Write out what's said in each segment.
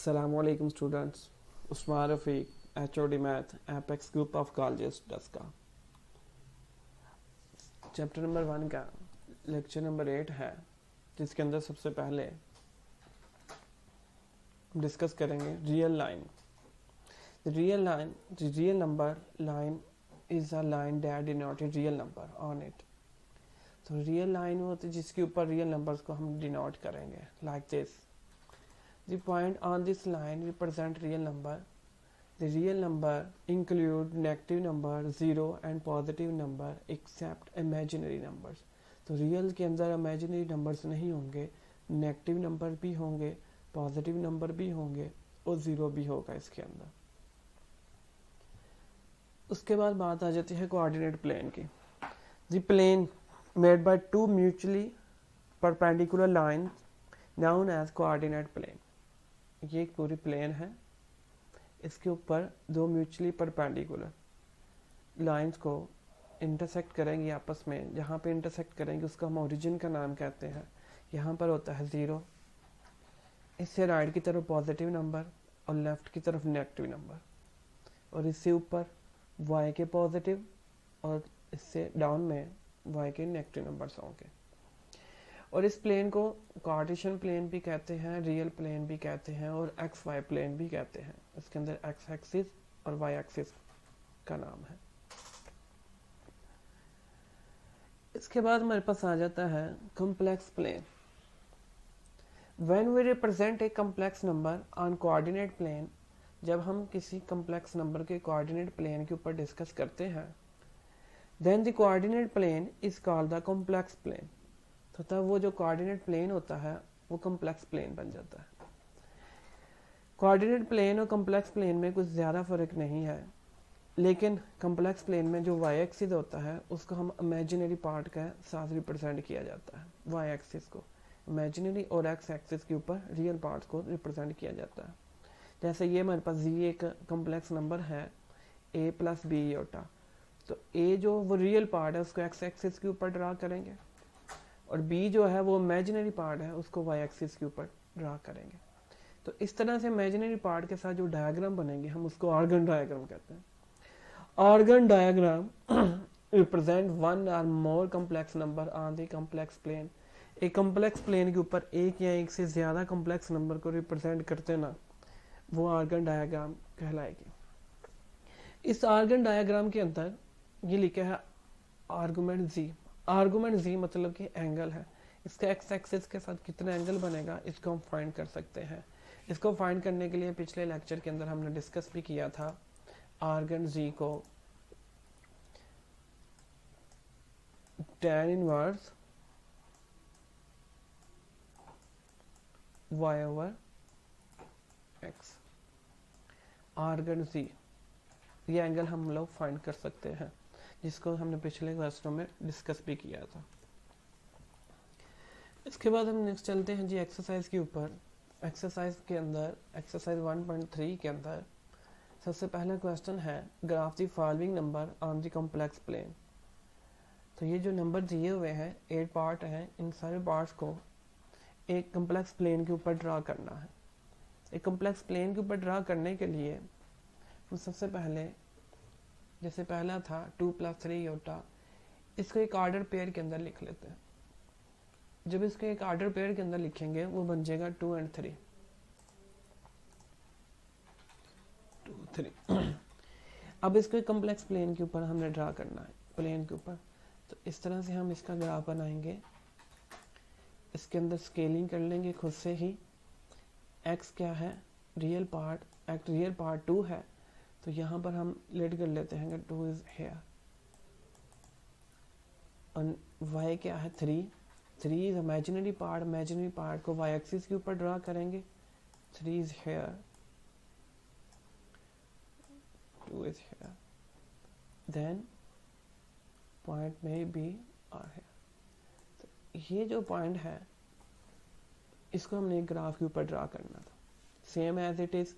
Assalamualaikum students. Usman Rafiq, HOD Math, Apex Group of Colleges, Daska. Chapter number 1 का lecture number 8 है, जिसके अंदर सबसे पहले डिस्कस करेंगे real line. The real number line is a line that denotes real number on it. तो real line वो होती है जिसके ऊपर रियल नंबर्स को हम डिनोट करेंगे, like this. The point on this line represent real number. The real number include negative number, zero and positive number except imaginary numbers. तो रियल के अंदर imaginary numbers नहीं होंगे, नेगेटिव नंबर भी होंगे, पॉजिटिव नंबर भी होंगे और ज़ीरो भी होगा इसके अंदर. उसके बाद बात आ जाती है कोऑर्डिनेट प्लेन की. The plane made by two mutually perpendicular lines known as coordinate plane. ये एक पूरी प्लेन है, इसके ऊपर दो म्यूचुअली परपेंडिकुलर लाइंस को इंटरसेक्ट करेंगे आपस में. जहाँ पे इंटरसेक्ट करेंगे उसका हम ओरिजिन का नाम कहते हैं. यहाँ पर होता है ज़ीरो, इससे राइट की तरफ पॉजिटिव नंबर और लेफ्ट की तरफ नेगेटिव नंबर, और इससे ऊपर वाई के पॉजिटिव और इससे डाउन में वाई के नेगेटिव नंबर्स होंगे. और इस प्लेन को कार्टेशियन प्लेन भी कहते हैं, रियल प्लेन भी कहते हैं और एक्स वाई प्लेन भी कहते हैं. इसके अंदर एक्स एक्सिस और वाई एक्सिस का नाम है. इसके बाद हमारे पास आ जाता है complex plane. When we represent a complex number on coordinate plane, जब हम किसी कॉम्प्लेक्स नंबर के कोऑर्डिनेट प्लेन के ऊपर डिस्कस करते हैं, then the coordinate plane is called the complex plane. तो तब वो जो कोऑर्डिनेट प्लेन होता है वो कॉम्प्लेक्स प्लेन बन जाता है. कोऑर्डिनेट प्लेन और कॉम्प्लेक्स प्लेन में कुछ ज़्यादा फर्क नहीं है, लेकिन कॉम्प्लेक्स प्लेन में जो वाई एक्सिस होता है उसको हम इमेजिनरी पार्ट के साथ रिप्रेजेंट किया जाता है. वाई एक्सिस को इमेजिनरी और एक्स एक्सिस के ऊपर रियल पार्ट को रिप्रेजेंट किया जाता है. जैसे ये हमारे पास जी एक कॉम्प्लेक्स नंबर है a प्लस बी योटा. तो a जो वो रियल पार्ट है उसको एक्स एक्सिस के ऊपर ड्रा करेंगे, और b जो है वो इमेजिनरी पार्ट है उसको y एक्सिस के ऊपर ड्रा करेंगे. तो इस तरह से इमेजिनरी पार्ट के साथ जो डायग्राम बनेंगे हम उसको ऑर्गन डायग्राम कहते हैं. ऑर्गन डायग्राम रिप्रेजेंट वन और more complex number on the complex plane. एक कॉम्प्लेक्स प्लेन के ऊपर एक या एक से ज़्यादा कॉम्प्लेक्स नंबर को रिप्रेजेंट करते ना, वो ऑर्गन डायग्राम कहलाएगी. इस ऑर्गन डायग्राम के अंदर ये लिखा है आर्गुमेंट जी. आर्गुमेंट जी मतलब कि एंगल है. इसका एक्स एक्सिस के साथ कितना एंगल बनेगा इसको हम फाइंड कर सकते हैं. इसको फाइंड करने के लिए पिछले लेक्चर के अंदर हमने डिस्कस भी किया था. आर्गन जी को tan inverse y over x. आर्गन जी ये एंगल हम लोग फाइंड कर सकते हैं, जिसको हमने पिछले क्लासों में डिस्कस भी किया था. इसके बाद हम नेक्स्ट चलते हैं जी एक्सरसाइज के ऊपर. एक्सरसाइज के अंदर एक्सरसाइज 1.3 के अंदर सबसे पहला क्वेश्चन है graph the following number on the complex plane. तो ये जो नंबर दिए हुए हैं 8 पार्ट हैं, इन सारे पार्ट्स को एक कॉम्प्लेक्स प्लेन के ऊपर ड्रा करना है. एक कॉम्प्लेक्स प्लेन के ऊपर ड्रा करने के लिए हम सबसे पहले जैसे पहला था 2 प्लस 3 योटा, इसको एक ऑर्डर पेयर के अंदर लिख लेते हैं. जब इसको एक ऑर्डर पेयर के अंदर लिखेंगे वो बन जाएगा 2 and 3. 2 3. अब इसको एक कॉम्प्लेक्स प्लेन के ऊपर हमने ड्रा करना है, प्लेन के ऊपर. तो इस तरह से हम इसका ग्राफ बनाएंगे. इसके अंदर स्केलिंग कर लेंगे खुद से ही. x क्या है, रियल पार्ट 2 है, तो यहाँ पर हम लेट कर लेते हैं कि 2 इज हेयर. और y क्या है 3 इज इमेजिनरी पार्ट को y एक्सिस के ऊपर ड्रा करेंगे. 3 is here, 2 is here, then point में बी आर है. तो ये जो पॉइंट है इसको हमने एक ग्राफ के ऊपर ड्रा करना था, same as it is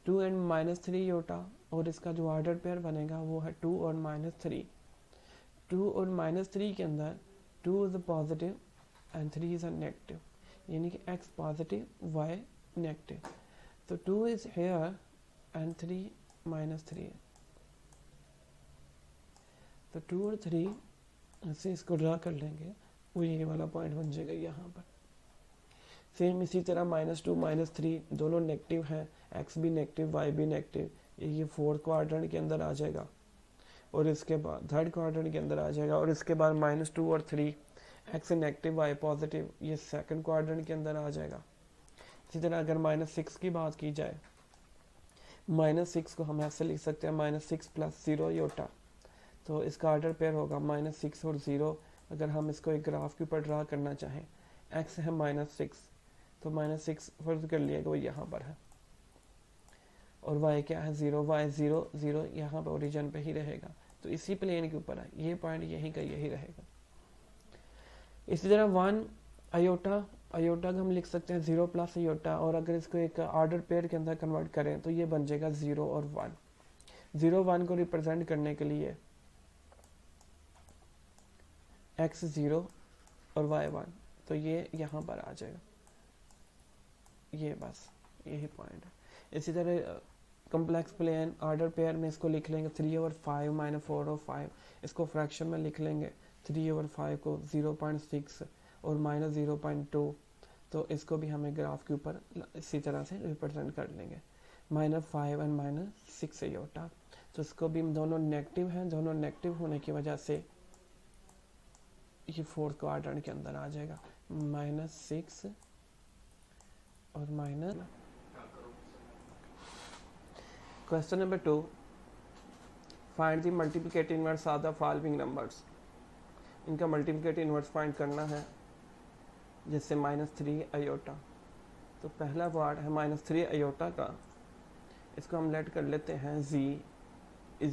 2 and -3 iota. और इसका जो ऑर्डर पेयर बनेगा वो है 2 और -3. 2 और -3 के अंदर 2 is a positive and 3 is a negative, यानी कि x पॉजिटिव y नेगेटिव. तो 2 इज हेयर एंड 3 -3 है। तो 2 और 3 से इसको ड्रा कर लेंगे, वो ये वाला पॉइंट बन जाएगा यहाँ पर। सेम इसी तरह -2 -3 दोनों नेगेटिव हैं, x भी नेगेटिव y भी नेगेटिव, ये फोर्थ क्वाड्रेंट के अंदर आ जाएगा और इसके बाद थर्ड क्वाड्रेंट के अंदर आ जाएगा। और इसके बाद -2 और 3 x नेगेटिव y पॉजिटिव, ये सेकंड क्वाड्रेंट के अंदर आ जाएगा। इसी तरह अगर -6 की बात की जाए, -6 को हम ऐसे लिख सकते हैं -6 + 0 योटा, तो इसका ऑर्डर पेयर होगा -6 और 0। अगर हम इसको एक ग्राफ के ऊपर ड्रा करना चाहें, x है -6, तो -6 फर्ज कर लिया कि वो यहाँ पर है, और y क्या है 0, y 0 0 यहाँ पर ओरिजिन पे ही रहेगा, तो इसी प्लेन के ऊपर है, ये पॉइंट यहीं का यही रहेगा। इसी तरह 1 अयोटा, अयोटा को हम लिख सकते हैं 0 + अयोटा, और अगर इसको एक ऑर्डर पेयर के अंदर कन्वर्ट करें तो ये बन जाएगा 0 और 1। 0 1 को रिप्रेजेंट करने के लिए x 0 और y 1, तो ये यहाँ पर आ जाएगा, ये बस यही पॉइंट है। इसी तरह कॉम्प्लेक्स प्लेन ऑर्डर पेयर में इसको लिख लेंगे 3/5 - 4/5, इसको फ्रैक्शन में लिख लेंगे 3/5 को 0.6 और -0.2, तो इसको भी हमें ग्राफ के ऊपर इसी तरह से रिप्रेजेंट कर लेंगे -5 और -6 अयोटा। तो इसको भी दोनों नेगेटिव हैं, दोनों नेगेटिव होने की वजह से ये फोर्थ क्वाड्रेंट के अंदर आ जाएगा, -6 और minus. Question number 2, find the multiplicative inverse of the following numbers. इनका मल्टीप्लिकेटिव इनवर्स फाइंड करना है, जैसे -3 अयोटा। तो पहला पार्ट है -3 अयोटा का, इसको हम लेट कर लेते हैं z =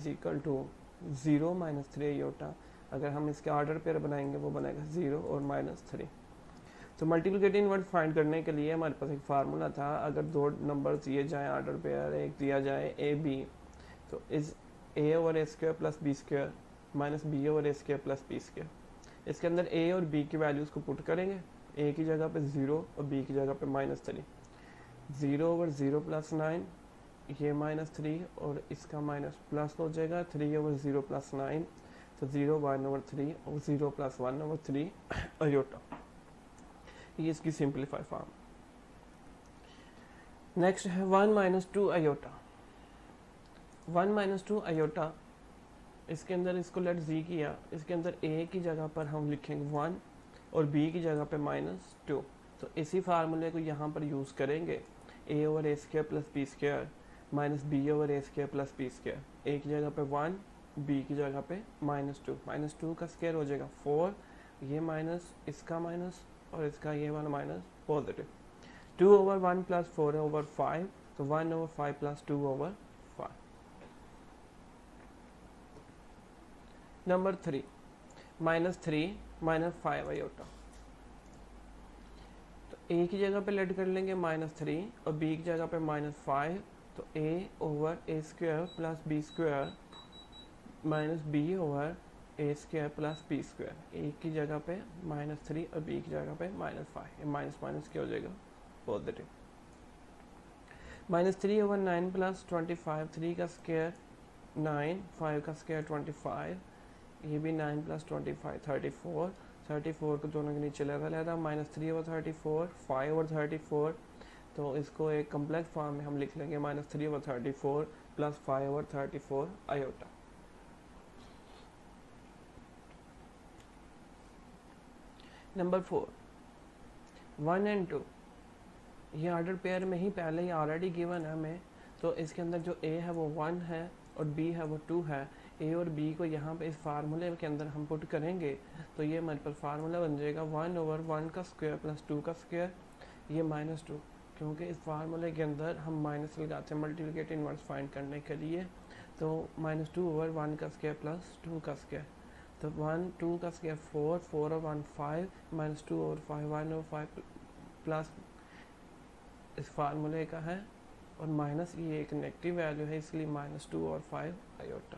0 - 3 अयोटा। अगर हम इसके ऑर्डर पेयर बनाएंगे वो बनेगा 0 और -3। तो मल्टीप्लिकेटिव इनवर्स फाइंड करने के लिए हमारे पास एक फार्मूला था, अगर दो नंबर दिए जाएं ऑर्डर पेयर, एक दिया जाए AB, तो is a/a² + b² - b/a² + b²। इसके अंदर a और b की वैल्यूज को पुट करेंगे, a की जगह पे 0 और b की जगह पे -3। 0/0 + 9, ये -3 और इसका माइनस प्लस हो जाएगा 3/0 + 9, तो 0 1/3 और 0 + 1/3 अयोटा। ये इसकी सिंप्लीफाई फॉर्म। नेक्स्ट है 1 - 2 अयोटा। 1 - 2 अयोटा, इसके अंदर इसको लेट z किया, इसके अंदर a की जगह पर हम लिखेंगे 1 और b की जगह पे -2। तो इसी फार्मूले को यहाँ पर यूज़ करेंगे, a/a² + b² - b/a² + b²। a की जगह पे 1, b की जगह पे -2, -2 का स्क्वायर हो जाएगा 4, ये माइनस, इसका माइनस और इसका ये वाला माइनस पॉजिटिव। 2/1 + 4/5, तो 1/5 + 2/5। Number 3, -3 - 5 aorta. तो a की जगह पे लेट कर लेंगे -3 और b की जगह पे -5, तो a/a² + b² - b/a² + b²। a की जगह पे -3 और b की जगह पे -5, ये माइनस माइनस क्या हो जाएगा पॉजिटिव। -3/9 + 25, 3 का स्क्वायर 9, 5 का स्क्वायर 25, ये भी 9 + 25 34, 34 को दोनों के नीचे लगा -3/34, 5/34, तो इसको एक कम्प्लेक्स फॉर्म में हम लिख लेंगे -3/34 + 5/34 अयोटा। नंबर 4, 1 और 2, ये ऑर्डर पेयर में ही पहले ही ऑलरेडी गिवन है हमें, तो इसके अंदर जो a है वो 1 है और b है वो 2 है। a और b को यहाँ पे इस फार्मूले के अंदर हम पुट करेंगे, तो ये हमारे पास फार्मूला बन जाएगा 1/1 का स्क्वायर + 2 का स्क्वायर, ये -2, क्योंकि इस फार्मूले के अंदर हम माइनस लगाते हैं मल्टीप्लिकेटिव इनवर्स फाइंड करने के लिए। तो -2/1 का स्क्वायर + 2 का स्क्वायर, तो 1 2 का स्क्वायर 4, 4/1 5, -2/5 1/5 प्लस इस फार्मूले का है, और माइनस ये एक नेगेटिव वैल्यू है, इसलिए -2/5 अयोटा।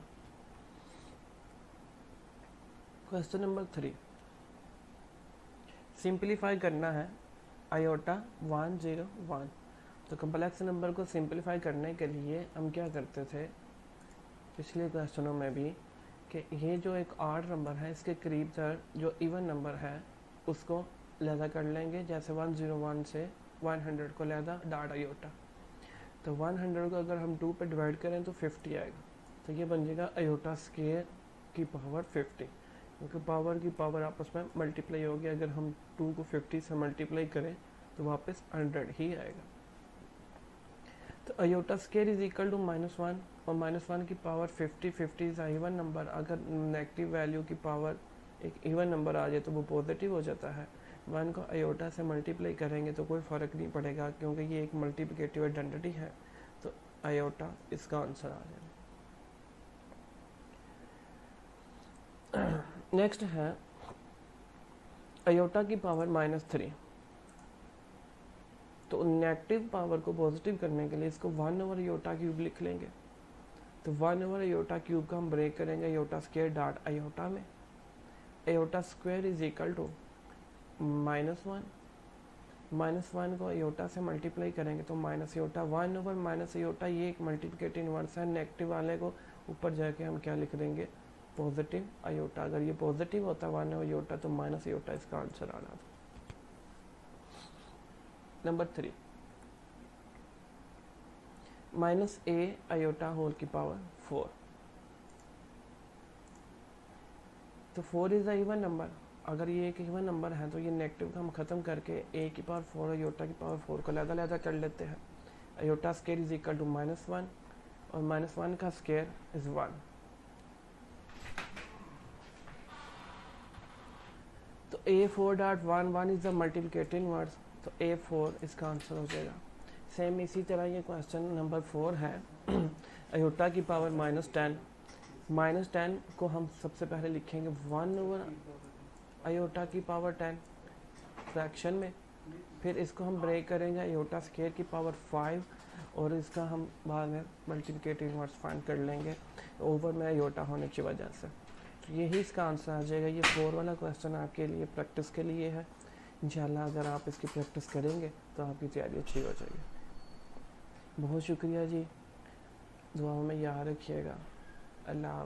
क्वेश्चन नंबर 3, सिंप्लीफाई करना है अयोटा 1 0 1। तो कम्प्लेक्स नंबर को सिंपलीफाई करने के लिए हम क्या करते थे पिछले क्वेश्चनों में भी कि ये जो एक ऑड नंबर है इसके करीब तर जो इवन नंबर है उसको लहदा कर लेंगे, जैसे 101 से 100 को लहदा डॉट आयोटा। तो 100 को अगर हम 2 पे डिवाइड करें तो 50 आएगा, तो ये बन जाएगा आयोटा स्क्वायर की पावर 50, क्योंकि पावर की पावर आपस में मल्टीप्लाई होगी। अगर हम 2 को 50 से मल्टीप्लाई करें तो वापस 100 ही आएगा। तो iota square is equal to -1 और -1 की पावर 50, 50 इज इवन नंबर। अगर नेगेटिव वैल्यू की पावर एक इवन नंबर आ जाए तो वो पॉजिटिव हो जाता है। 1 को आयोटा से मल्टीप्लाई करेंगे तो कोई फ़र्क नहीं पड़ेगा, क्योंकि ये एक मल्टीप्लिकेटिव आइडेंटिटी है, तो आयोटा इसका आंसर आ जाएगा। नेक्स्ट है आयोटा की पावर -3। तो नेगेटिव पावर को पॉजिटिव करने के लिए इसको 1 ओवर आयोटा क्यूब लिख लेंगे। तो 1 ओवर आयोटा क्यूब का हम ब्रेक करेंगे आयोटा स्क्वायर डॉट आयोटा में। Iota square is equal to -1, -1 को आयोटा से मल्टीप्लाई करेंगे तो minus iota, 1 over minus iota, ये एक मल्टीप्लिकेटिव इनवर्स है। नेगेटिव वाले को ऊपर जाके हम क्या लिख देंगे, पॉजिटिव आयोटा। अगर ये पॉजिटिव होता 1 ओवर आयोटा तो माइनस आयोटा इसका आंसर आ रहा था। नंबर 3, -a आयोटा होल की पावर 4। तो 4 इज अ इवन नंबर। अगर ये एक इवन नंबर है तो ये नेगेटिव का हम ख़त्म करके a की पावर 4 आयोटा की पावर 4 को लहदा कर लेते हैं। Iota square is equal to -1 और -1 का स्क्वायर इज 1। तो a4.1 is the multiplicative inverse, तो a4 इसका आंसर हो जाएगा। सेम इसी तरह ये क्वेश्चन नंबर 4 है। आयोटा की पावर -10, -10 को हम सबसे पहले लिखेंगे 1 ओवर आयोटा की पावर 10 फ्रैक्शन में, फिर इसको हम ब्रेक करेंगे आयोटा स्क्वायर की पावर 5 और इसका हम बाद में मल्टीप्लिकेटिव इनवर्स फाइंड कर लेंगे ओवर में आयोटा होने की वजह से। तो यही इसका आंसर आ जाएगा। ये 4 वाला क्वेश्चन आपके लिए प्रैक्टिस के लिए है। इंशाल्लाह अगर आप इसकी प्रैक्टिस करेंगे तो आपकी तैयारी अच्छी हो जाएगी। बहुत शुक्रिया जी, दुआओं में याद रखिएगा। अल्लाह।